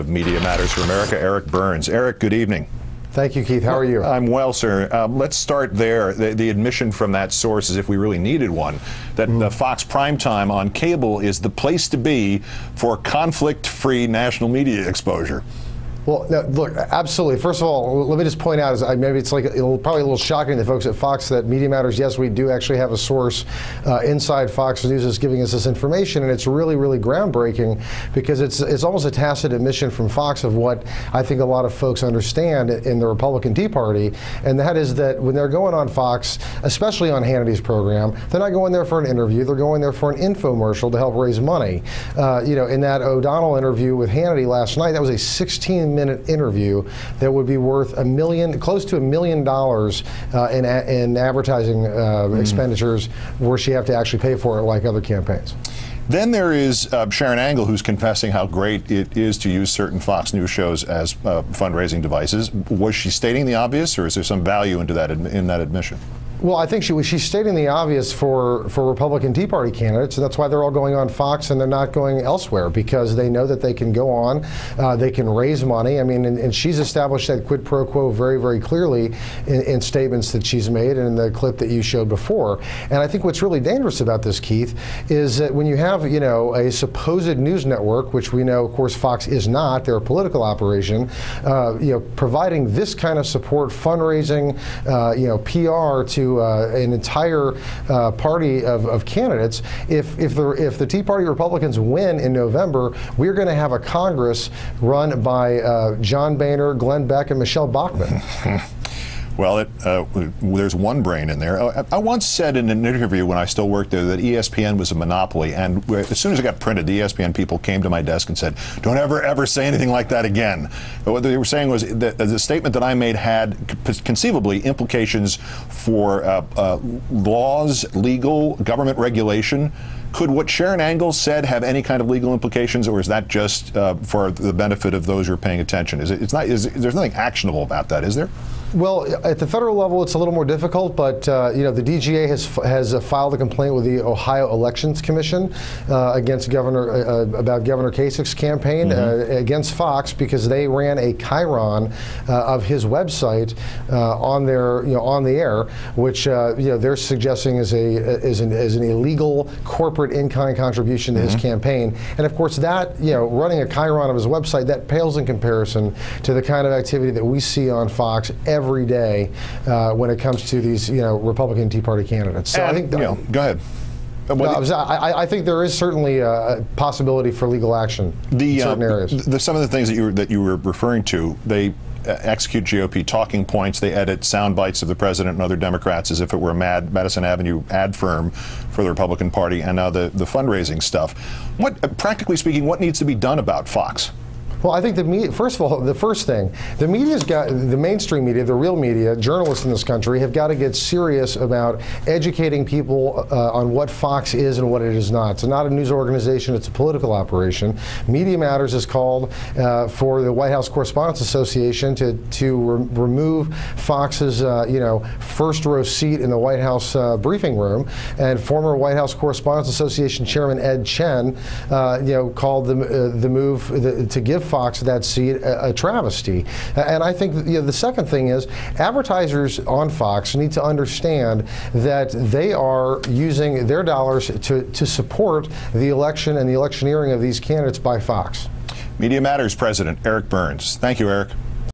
of Media Matters for America, Eric Burns. Eric, good evening. Thank you, Keith. How are you? I'm well, sir. Let's start there. The admission from that source, as if we really needed one, that Fox Primetime on cable is the place to be for conflict-free national media exposure. Well, no, look, absolutely. First of all, let me just point out, maybe it's like probably a little shocking to folks at Fox that Media Matters, yes, we do actually have a source inside Fox News that's giving us this information, and it's really, really groundbreaking because it's almost a tacit admission from Fox of what I think a lot of folks understand in the Republican Tea Party, and that is that when they're going on Fox, especially on Hannity's program, they're not going there for an interview, they're going there for an infomercial to help raise money. You know, in that O'Donnell interview with Hannity last night, that was a 16-minute interview that would be worth close to $1 million in advertising expenditures, where she have to actually pay for it like other campaigns. Then there is Sharon Angle, who's confessing how great it is to use certain Fox News shows as fundraising devices. Was she stating the obvious, or is there some value into that in that admission? Well, I think she's stating the obvious for Republican Tea Party candidates, and that's why they're all going on Fox and they're not going elsewhere, because they know that they can go on, they can raise money. I mean, and she's established that quid pro quo very, very clearly in statements that she's made and in the clip that you showed before. And I think what's really dangerous about this, Keith, is that when you have, you know, a supposed news network, which we know, of course, Fox is not, they're a political operation, you know, providing this kind of support, fundraising, you know, PR to an entire party of candidates. If the Tea Party Republicans win in November, we're going to have a Congress run by John Boehner, Glenn Beck, and Michelle Bachmann. Well, there's one brain in there. I once said in an interview when I still worked there that ESPN was a monopoly, and as soon as it got printed, the ESPN people came to my desk and said, "Don't ever say anything like that again." But what they were saying was that the statement that I made had conceivably implications for laws, legal, government regulation. Could what Sharon Angle said have any kind of legal implications, or is that just for the benefit of those who are paying attention? There's nothing actionable about that, is there? Well, at the federal level, it's a little more difficult, but you know, the DGA has filed a complaint with the Ohio Elections Commission against about Governor Kasich's campaign against Fox, because they ran a chyron of his website on the air, which you know, they're suggesting is an illegal corporate in-kind contribution to his campaign. And of course, that, you know, running a chyron of his website, that pales in comparison to the kind of activity that we see on Fox every day when it comes to these, you know, Republican Tea Party candidates. So I think, you know, go ahead. I think there is certainly a possibility for legal action in certain areas. Some of the things that you were referring to, they execute GOP talking points. They edit sound bites of the president and other Democrats as if it were a Madison Avenue ad firm for the Republican Party, and now the fundraising stuff. Practically speaking, what needs to be done about Fox? Well, I think the media, first of all, the first thing, the media's got, the mainstream media, the real media, journalists in this country have got to get serious about educating people on what Fox is and what it is not. It's not a news organization, it's a political operation. Media Matters is called for the White House Correspondents Association to remove Fox's you know, first row seat in the White House briefing room, and former White House Correspondents Association Chairman Ed Chen you know, called the move to give Fox that seat a travesty. And I think, you know, the second thing is advertisers on Fox need to understand that they are using their dollars to support the election and the electioneering of these candidates by Fox. Media Matters President Eric Burns. Thank you, Eric.